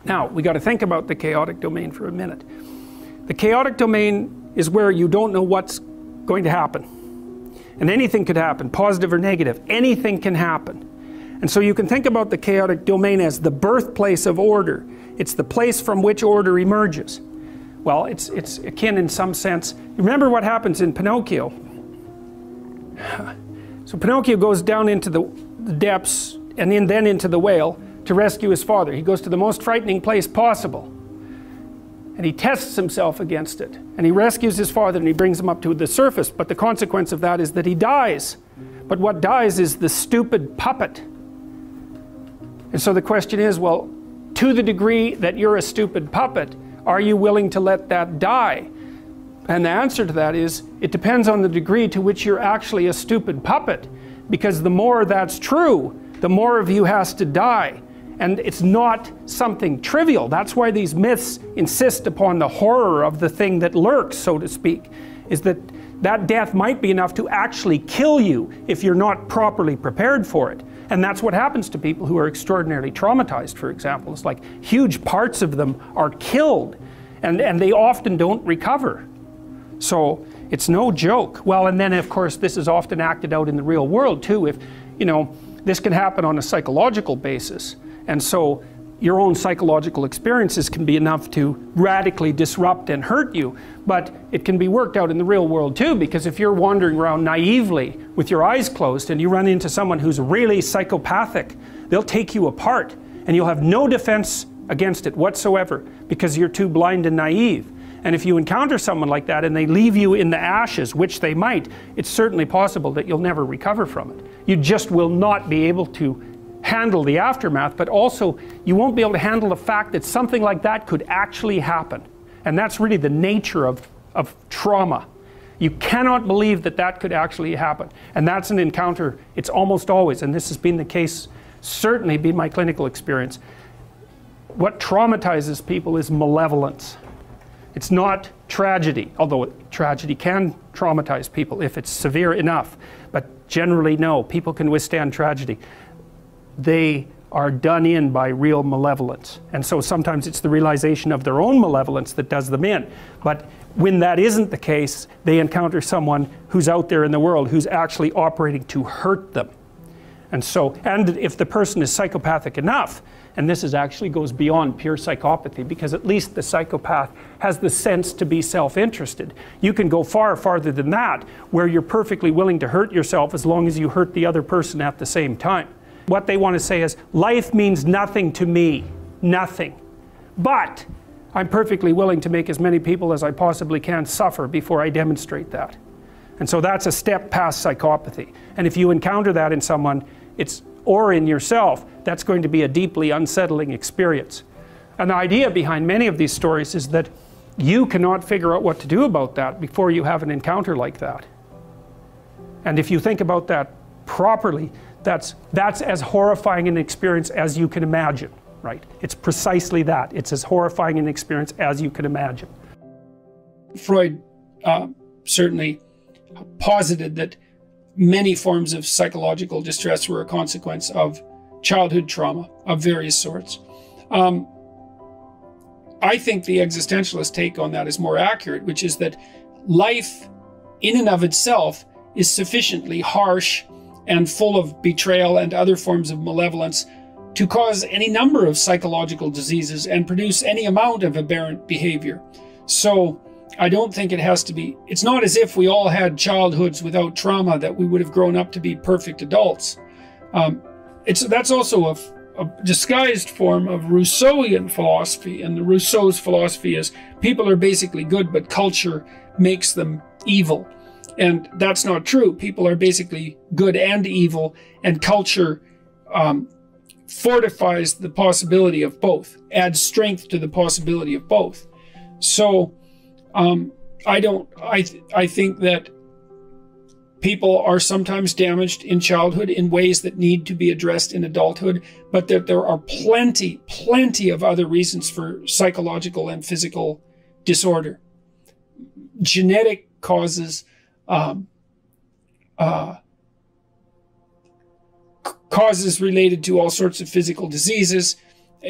Now, we got to think about the chaotic domain for a minute. The chaotic domain is where you don't know what's going to happen. And anything could happen, positive or negative. Anything can happen. And so you can think about the chaotic domain as the birthplace of order. It's the place from which order emerges. Well, it's akin in some sense. Remember what happens in Pinocchio. So Pinocchio goes down into the depths and then into the whale to rescue his father. He goes to the most frightening place possible. And he tests himself against it. And he rescues his father and he brings him up to the surface. But the consequence of that is that he dies. But what dies is the stupid puppet. And so the question is, well, to the degree that you're a stupid puppet, are you willing to let that die? And the answer to that is, it depends on the degree to which you're actually a stupid puppet. Because the more that's true, the more of you has to die. And it's not something trivial. That's why these myths insist upon the horror of the thing that lurks, so to speak, is that that death might be enough to actually kill you if you're not properly prepared for it. And that's what happens to people who are extraordinarily traumatized, for example. It's like huge parts of them are killed, and they often don't recover. So it's no joke. Well, and then of course this is often acted out in the real world too. If, you know, this can happen on a psychological basis. And so your own psychological experiences can be enough to radically disrupt and hurt you. But it can be worked out in the real world too, because if you're wandering around naively with your eyes closed and you run into someone who's really psychopathic, they'll take you apart and you'll have no defense against it whatsoever because you're too blind and naive. And if you encounter someone like that and they leave you in the ashes, which they might, it's certainly possible that you'll never recover from it. You just will not be able to handle the aftermath, but also you won't be able to handle the fact that something like that could actually happen. And that's really the nature of trauma. You cannot believe that that could actually happen. And that's an encounter, it's almost always, and this has been the case, certainly been my clinical experience. What traumatizes people is malevolence. It's not tragedy, although tragedy can traumatize people if it's severe enough. But generally, no, people can withstand tragedy. They are done in by real malevolence. And so sometimes it's the realization of their own malevolence that does them in. But when that isn't the case, they encounter someone who's out there in the world who's actually operating to hurt them. And so, and if the person is psychopathic enough, and this actually goes beyond pure psychopathy, because at least the psychopath has the sense to be self-interested. You can go far farther than that, where you're perfectly willing to hurt yourself as long as you hurt the other person at the same time. What they want to say is, life means nothing to me, nothing. But I'm perfectly willing to make as many people as I possibly can suffer before I demonstrate that. And so that's a step past psychopathy. And if you encounter that in someone, or in yourself, that's going to be a deeply unsettling experience. And the idea behind many of these stories is that you cannot figure out what to do about that before you have an encounter like that. And if you think about that properly, that's as horrifying an experience as you can imagine, right? It's precisely that. It's as horrifying an experience as you can imagine. Freud certainly posited that many forms of psychological distress were a consequence of childhood trauma of various sorts. I think the existentialist take on that is more accurate, which is that life in and of itself is sufficiently harsh and full of betrayal and other forms of malevolence to cause any number of psychological diseases and produce any amount of aberrant behavior. So I don't think it has to be, it's not as if we all had childhoods without trauma that we would have grown up to be perfect adults. That's also a disguised form of Rousseauian philosophy, and Rousseau's philosophy is people are basically good, but culture makes them evil. And that's not true. People are basically good and evil, and culture fortifies the possibility of both, adds strength to the possibility of both. So I think that people are sometimes damaged in childhood in ways that need to be addressed in adulthood, but that there are plenty of other reasons for psychological and physical disorder. Genetic causes, causes related to all sorts of physical diseases,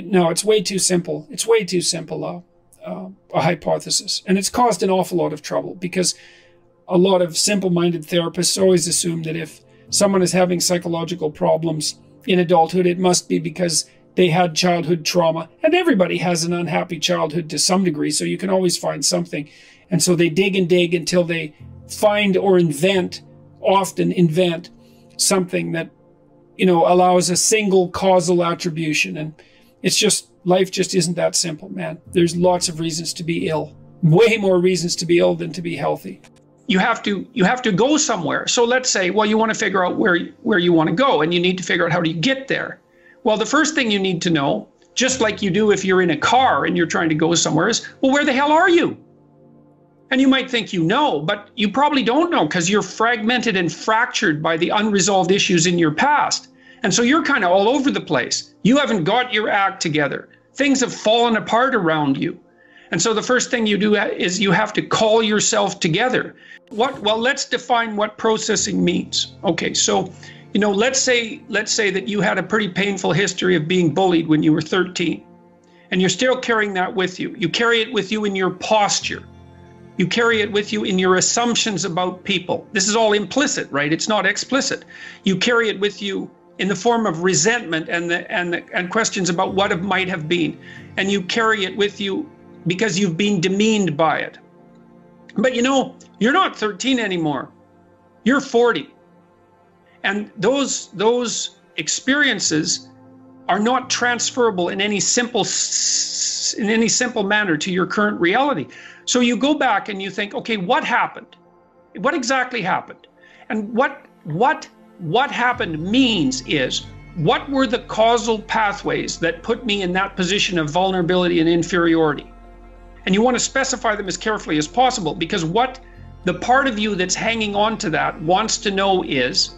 No, it's way too simple. It's way too simple, a hypothesis. And it's caused an awful lot of trouble because a lot of simple-minded therapists always assume that if someone is having psychological problems in adulthood, it must be because they had childhood trauma. And everybody has an unhappy childhood to some degree, so you can always find something. And so they dig and dig until they find or often invent something that, allows a single causal attribution. And it's just, life just isn't that simple, man. There's lots of reasons to be ill. Way more reasons to be ill than to be healthy. You have to go somewhere. So let's say, well, you want to figure out where you want to go, and you need to figure out how do you get there. Well, the first thing you need to know, just like you do if you're in a car and you're trying to go somewhere, is, well, where the hell are you? And you might think you know, but you probably don't know because you're fragmented and fractured by the unresolved issues in your past. And so you're kind of all over the place. You haven't got your act together. Things have fallen apart around you. And so the first thing you do is you have to call yourself together. Well, let's define what processing means. Okay, so, let's say that you had a pretty painful history of being bullied when you were 13. And you're still carrying that with you. You carry it with you in your posture. You carry it with you in your assumptions about people. This is all implicit, right? It's not explicit. You carry it with you in the form of resentment and questions about what it might have been. And you carry it with you because you've been demeaned by it. But you're not 13 anymore. You're 40. And those experiences are not transferable in any simple manner to your current reality. So you go back and you think, okay, what happened? What exactly happened? And what happened means is, what were the causal pathways that put me in that position of vulnerability and inferiority? And you want to specify them as carefully as possible, because what the part of you that's hanging on to that wants to know is,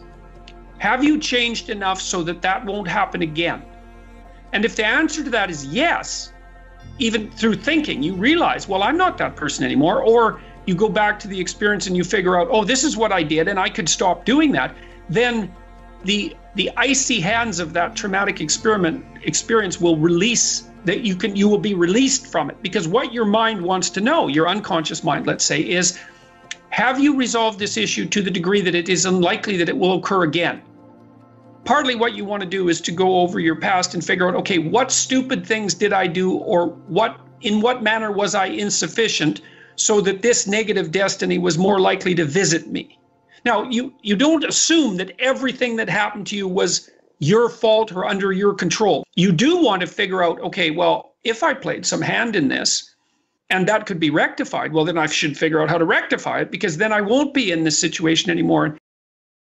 have you changed enough so that that won't happen again? And if the answer to that is yes, even through thinking, you realize, well, I'm not that person anymore. Or you go back to the experience and you figure out, oh, this is what I did and I could stop doing that. Then the icy hands of that traumatic experience will release, that you will be released from it. Because what your mind wants to know, your unconscious mind, let's say, is, have you resolved this issue to the degree that it is unlikely that it will occur again? Partly what you want to do is to go over your past and figure out, okay, what stupid things did I do, or in what manner was I insufficient so that this negative destiny was more likely to visit me? Now, you don't assume that everything that happened to you was your fault or under your control. You do want to figure out, okay, well, if I played some hand in this and that could be rectified, well, then I should figure out how to rectify it, because then I won't be in this situation anymore.